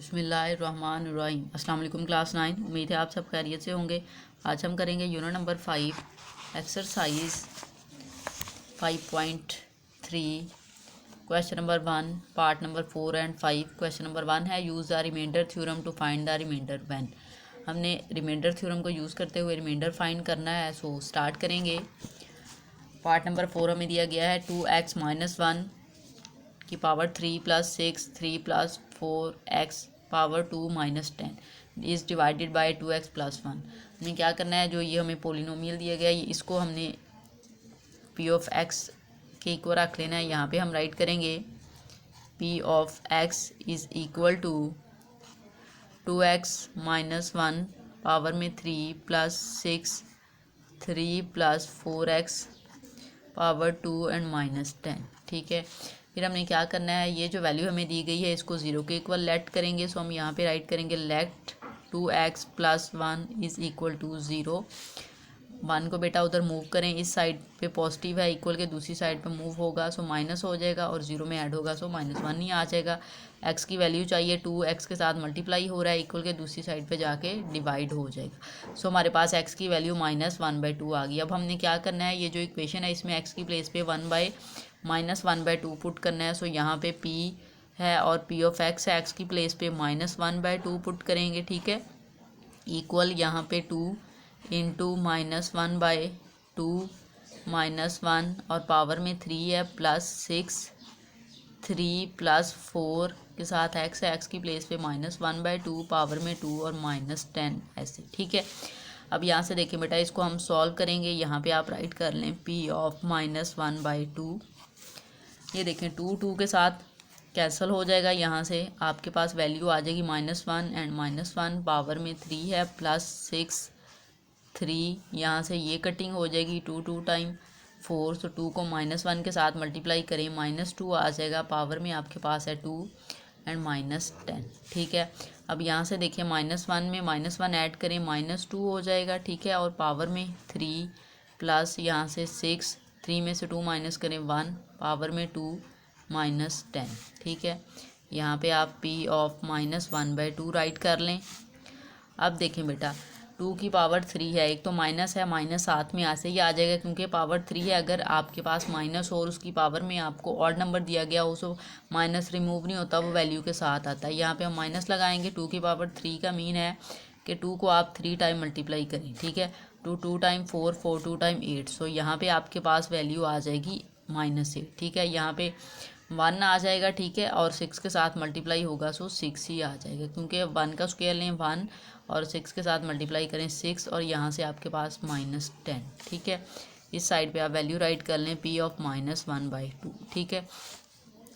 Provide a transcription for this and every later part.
बिस्मिल्लाहिर्रहमानिर्रहीम। अस्सलाम वालेकुम क्लास 9। उम्मीद है आप सब खैरियत से होंगे। आज हम करेंगे unit number 5 exercise 5.3 question number 1 part number 4 and 5। Question number 1 है use the remainder theorem to find the remainder when. हमने रिमाइंडर थ्योरम को यूज़ करते हुए रिमाइंडर फाइंड करना है। सो स्टार्ट करेंगे। पार्ट नंबर 4 हमें दिया गया है 2x - 1 की power 3 + 6 3 + 4x power 2 - 10 is divided by 2x + 1। हमें क्या करना है, जो ये हमें पोलिनोमियल दिया गया है इसको हमने p ऑफ x के इक्वल रख लेना है। यहाँ पे हम राइट करेंगे p of x is equal to 2x - 1 power में 3 + 6 3 + 4x पावर 2 एंड -10। ठीक है, फिर हमने क्या करना है, ये जो वैल्यू हमें दी गई है इसको 0 के इक्वल लेट करेंगे। सो हम यहाँ पे राइट करेंगे late 2x + 1 is equal to 0। 1 को बेटा उधर मूव करें, इस साइड पे पॉजिटिव है, इक्वल के दूसरी साइड पे मूव होगा सो माइनस हो जाएगा और 0 में ऐड होगा सो -1 ही आ जाएगा। x की वैल्यू चाहिए 2x के साथ मल्टीप्लाई हो रहा है, इक्वल के दूसरी साइड पे जाके डिवाइड हो जाएगा। सो हमारे पास x की वैल्यू -1/2 आ गई। अब हमने क्या करना है, ये जो इक्वेशन है इसमें x की प्लेस पे 1/-1/2 पुट करना है। सो यहाँ पे p है और p ऑफ x है, x की प्लेस पे -1/2 पुट करेंगे। ठीक है, इक्वल यहाँ पे 2 इंटू -1/2 -1 और पावर में 3 है +6 3 + 4 के साथ x है, x की प्लेस पे -1/2 पावर में 2 और -10 ऐसे। ठीक है, अब यहाँ से देखिए बेटा इसको हम सॉल्व करेंगे। यहाँ पे आप राइट कर लें p ऑफ -1/2। ये देखें 2 के साथ कैंसिल हो जाएगा, यहाँ से आपके पास वैल्यू आ जाएगी -1 एंड -1 पावर में 3 है +6 3, यहाँ से ये कटिंग हो जाएगी 2 टाइम 4। सो 2 को -1 के साथ मल्टीप्लाई करें -2 आ जाएगा, पावर में आपके पास है 2 एंड -10। ठीक है, अब यहाँ से देखिए -1 में -1 ऐड करें -2 हो जाएगा। ठीक है, और पावर में 3 प्लस यहाँ से 6 3 में से 2 माइनस करें 1 पावर में 2 -10। ठीक है, यहाँ पे आप p ऑफ -1/2 राइट कर लें। अब देखें बेटा 2 की पावर 3 है, एक तो माइनस है, माइनस साथ में ऐसे ही आ जाएगा क्योंकि पावर 3 है। अगर आपके पास माइनस और उसकी पावर में आपको ऑड नंबर दिया गया हो सो माइनस रिमूव नहीं होता, वो वैल्यू के साथ आता है। यहाँ पे हम माइनस लगाएंगे। 2 की पावर 3 का मीन है कि 2 को आप 3 टाइम मल्टीप्लाई करें। ठीक है, 2 टाइम 4 4 2 टाइम 8। सो यहाँ पे आपके पास वैल्यू आ जाएगी -8। ठीक है, यहाँ पे 1 आ जाएगा। ठीक है, और 6 के साथ मल्टीप्लाई होगा सो 6 ही आ जाएगा क्योंकि 1 का स्क्वायर लें 1 और 6 के साथ मल्टीप्लाई करें 6 और यहाँ से आपके पास -10। ठीक है, इस साइड पे आप वैल्यू राइट कर लें p ऑफ -1/2। ठीक है,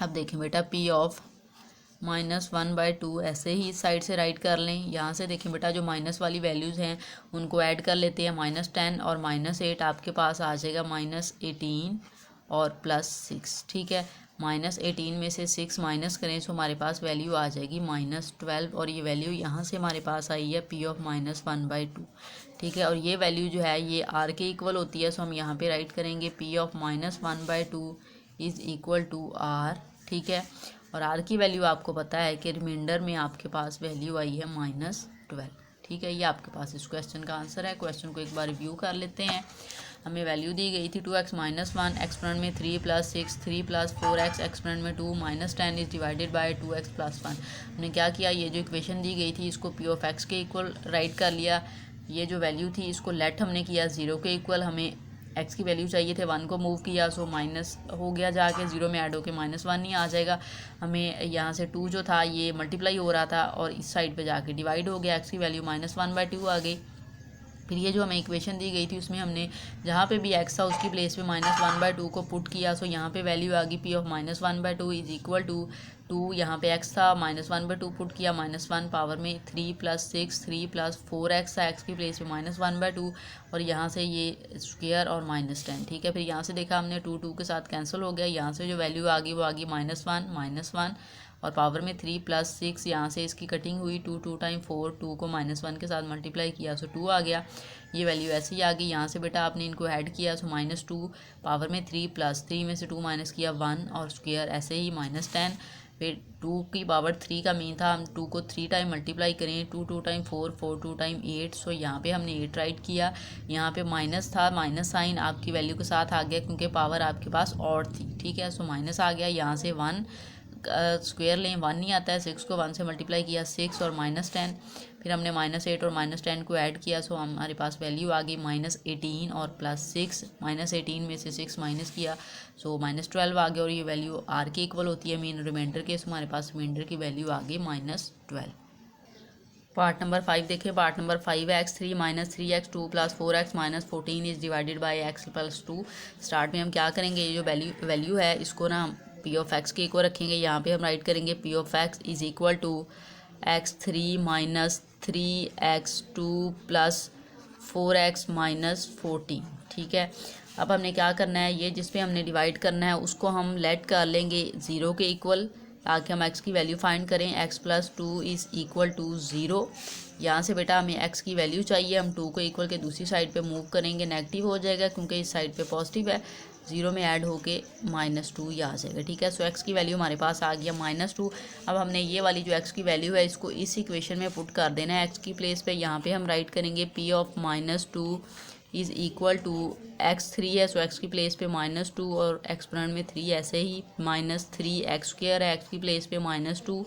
अब देखें बेटा p ऑफ -1/2 ऐसे ही इस साइड से राइट कर लें। यहाँ से देखें बेटा जो माइनस वाली वैल्यूज़ हैं उनको ऐड कर लेते हैं, -10 और -8 आपके पास आ जाएगा -18 और +6। ठीक है, -18 में से 6 माइनस करें तो हमारे पास वैल्यू आ जाएगी -12 और ये वैल्यू यहाँ से हमारे पास आई है p ऑफ -1/2। ठीक है, और ये वैल्यू जो है ये r के इक्वल होती है। सो हम यहाँ पे राइट करेंगे p of -1/2 is equal to r। ठीक है, और r की वैल्यू आपको पता है कि रिमाइंडर में आपके पास वैल्यू आई है -12। ठीक है, ये आपके पास इस क्वेश्चन का आंसर है। क्वेश्चन को एक बार रिव्यू कर लेते हैं। हमें वैल्यू दी गई थी 2x - 1 एक्सपोनेंट में 3 + 6 3 + 4x एक्सपोनेंट में 2 -10 इज डिवाइडेड बाय 2x + 1। हमने क्या किया, ये जो इक्वेशन दी गई थी इसको p ऑफ x के इक्वल राइट कर लिया। ये जो वैल्यू थी इसको लेट हमने किया 0 के इक्वल। हमें x की वैल्यू चाहिए थे, 1 को मूव किया सो माइनस हो गया, जाके 0 में ऐड होके -1 ही आ जाएगा। हमें यहाँ से 2 जो था ये मल्टीप्लाई हो रहा था और इस साइड पे जाके डिवाइड हो गया, x की वैल्यू -1/2 आ गई। फिर ये जो हमें इक्वेशन दी गई थी उसमें हमने जहाँ पे भी x था उसकी प्लेस पे -1/2 को पुट किया। सो यहाँ पे वैल्यू आ गई p of -1/2 is equal to 2, यहाँ पे x था -1/2 पुट किया -1 पावर में 3 + 6 3 + 4x था, x की प्लेस पे -1/2 और यहाँ से ये स्क्वायर और -10। ठीक है, फिर यहाँ से देखा हमने 2 के साथ कैंसिल हो गया। यहाँ से जो वैल्यू आ गई वो आ गई -1 और पावर में 3 + 6, यहाँ से इसकी कटिंग हुई 2 टाइम 4 2 को -1 के साथ मल्टीप्लाई किया सो 2 आ गया। ये वैल्यू ऐसे ही आ गई। यहाँ से बेटा आपने इनको ऐड किया सो -2 पावर में 3 + 3 में से 2 माइनस किया 1 और स्क्वायर ऐसे ही -10 फिर 2 की पावर 3 का मीन था, हम 2 को 3 टाइम मल्टीप्लाई करें, 2 2 टाइम 4, 4 2 टाइम 8। सो यहाँ पे हमने 8 राइट किया। यहाँ पे माइनस था, माइनस साइन आपकी वैल्यू के साथ आ गया क्योंकि पावर आपके पास और थी, ठीक है। सो माइनस आ गया। यहाँ से 1 स्क्वायर लें, 1 नहीं आता है, 6 को 1 से मल्टीप्लाई किया, 6 और -10। फिर हमने -8 और -10 को ऐड किया। सो हमारे पास वैल्यू आ गई -18 और +6। -18 में से 6 माइनस किया, सो -12 आ गया और ये वैल्यू आर के इक्वल होती है मीन रिमाइंडर के। सो हमारे पास रिमाइंडर की वैल्यू आ गई -12। पार्ट नंबर 5 देखिए। पार्ट नंबर 5 है x3 - 3x2 + 4x - 14 is divided by x + 2। Start में हम क्या करेंगे, ये जो वैल्यू है इसको ना हम p ऑफ x के इक्वल रखेंगे। यहाँ पे हम राइट करेंगे p of x is equal to x3 - 3x2 + 4x - 14, ठीक है। अब हमने क्या करना है, ये जिस पे हमने डिवाइड करना है उसको हम लेट कर लेंगे 0 के इक्वल, ताकि हम x की वैल्यू फाइंड करें। x + 2 is equal to 0। यहाँ से बेटा हमें x की वैल्यू चाहिए, हम 2 को इक्वल के दूसरी साइड पे मूव करेंगे, नेगेटिव हो जाएगा क्योंकि इस साइड पे पॉजिटिव है, 0 में ऐड होके -2 ये आ जाएगा, ठीक है। सो x की वैल्यू हमारे पास आ गया -2। अब हमने ये वाली जो x की वैल्यू है इसको इस इक्वेशन में पुट कर देना है x की प्लेस पे। यहाँ पे हम राइट करेंगे p of -2 is equal to x3 है, सो x की प्लेस पे -2 और एक्सपोनेंट में 3, ऐसे ही -3x² है, x की प्लेस पे -2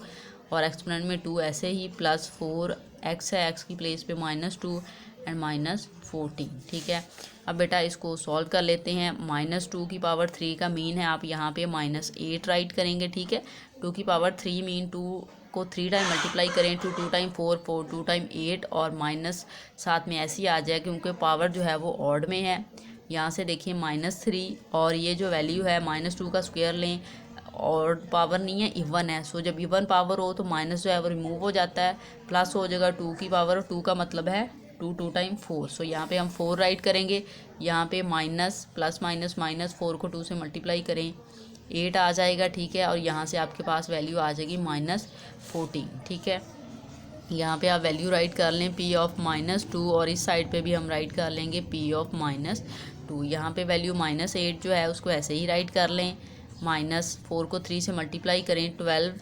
और एक्सपोनेंट में 2, ऐसे ही +4x है, x की प्लेस पे -2 एंड -14, ठीक है। अब बेटा इसको सॉल्व कर लेते हैं। -2 की पावर 3 का मीन है, आप यहाँ पे -8 राइट करेंगे, ठीक है। 2 की पावर 3 मीन 2 को 3 टाइम मल्टीप्लाई करें, 2 2 टाइम 4, 4 2 टाइम 8 और माइनस साथ में ऐसे ही आ जाए क्योंकि पावर जो है वो ऑड में है। यहाँ से देखिए -3 और ये जो वैल्यू है -2 का स्क्वायर लें, और पावर नहीं है, इवन है। सो जब इवन पावर हो तो माइनस जो है वो रिमूव हो जाता है, प्लस हो जाएगा 2 की पावर, 2 का मतलब है 2 2 टाइम 4। सो यहाँ पे हम 4 राइट करेंगे, यहाँ पे माइनस प्लस माइनस माइनस 4 को 2 से मल्टीप्लाई करें, 8 आ जाएगा, ठीक है। और यहाँ से आपके पास वैल्यू आ जाएगी -14, ठीक है। यहाँ पे आप वैल्यू राइट कर लें p ऑफ -2 और इस साइड पे भी हम राइट कर लेंगे p ऑफ -2। यहाँ पे वैल्यू -8 जो है उसको ऐसे ही राइट कर लें, -4 को 3 से मल्टीप्लाई करें, 12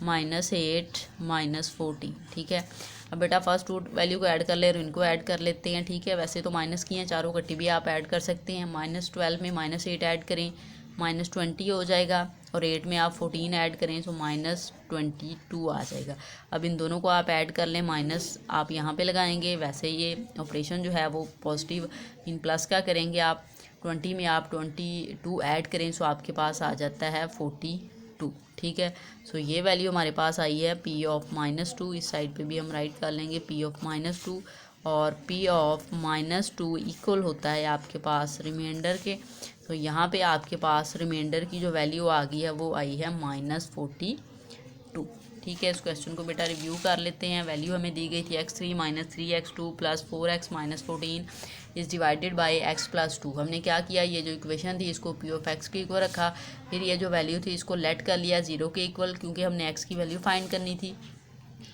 -8 -14, ठीक है। अब बेटा फर्स्ट रूट वैल्यू को ऐड कर ले और इनको ऐड कर लेते हैं, ठीक है। वैसे तो माइनस की हैं, चारों कट्टी भी आप ऐड कर सकते हैं। -12 में -8 ऐड करें, -20 हो जाएगा और 8 में आप 14 ऐड करें तो -22 आ जाएगा। अब इन दोनों को आप ऐड कर लें, माइनस आप यहाँ पे लगाएंगे, वैसे ये ऑपरेशन जो है वो पॉजिटिव इन प्लस का करेंगे आप, 20 में आप 22 ऐड करें सो आपके पास आ जाता है 42, ठीक है। सो ये वैल्यू हमारे पास आई है p ऑफ -2। इस साइड पे भी हम राइट कर लेंगे p ऑफ -2 और p ऑफ -2 इक्वल होता है आपके पास रिमाइंडर के। तो यहाँ पे आपके पास रिमाइंडर की जो वैल्यू आ गई है वो आई है -42, ठीक है। इस क्वेश्चन को बेटा रिव्यू कर लेते हैं। वैल्यू हमें दी गई थी x3 - 3x2 + 4x - 14 is divided bye x + 2। हमने क्या किया, ये जो इक्वेशन थी इसको p ऑफ x के इक्वल रखा, फिर ये जो वैल्यू थी इसको लेट कर लिया 0 के इक्वल क्योंकि हमने x की वैल्यू फाइंड करनी थी।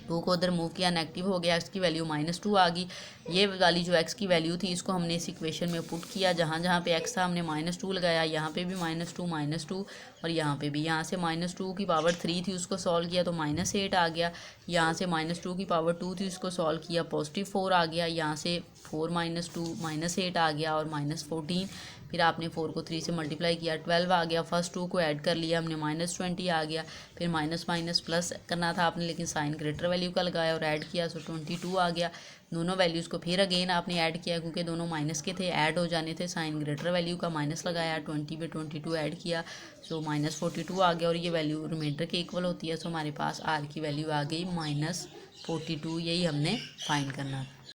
2 को उधर मूव किया, नेगेटिव हो गया, x की वैल्यू -2 आ गई। ये वाली जो x की वैल्यू थी इसको हमने इस इक्वेशन में पुट किया, जहाँ जहाँ पे x था हमने -2 लगाया, यहाँ पे भी -2 और यहाँ पे भी। यहाँ से -2 की पावर 3 थी उसको सॉल्व किया तो -8 आ गया। यहाँ से -2 की पावर 2 थी उसको सॉल्व किया, +4 आ गया। यहाँ से 4 - 2 -8 आ गया और -14। फिर आपने 4 को 3 से मल्टीप्लाई किया, 12 आ गया। फर्स्ट 2 को ऐड कर लिया हमने, -20 आ गया। फिर माइनस माइनस प्लस करना था आपने, लेकिन साइन ग्रेटर वैल्यू का लगाया और ऐड किया, सो 22 आ गया। दोनों वैल्यूज़ को फिर अगेन आपने ऐड किया क्योंकि दोनों माइनस के थे, ऐड हो जाने थे। साइन ग्रेटर वैल्यू का माइनस लगाया, 20 पे 22 ऐड किया, सो -42 आ गया और ये वैल्यू रिमाइंडर के इक्वल होती है। सो हमारे पास आर की वैल्यू आ गई -42। यही हमने फाइंड करना था।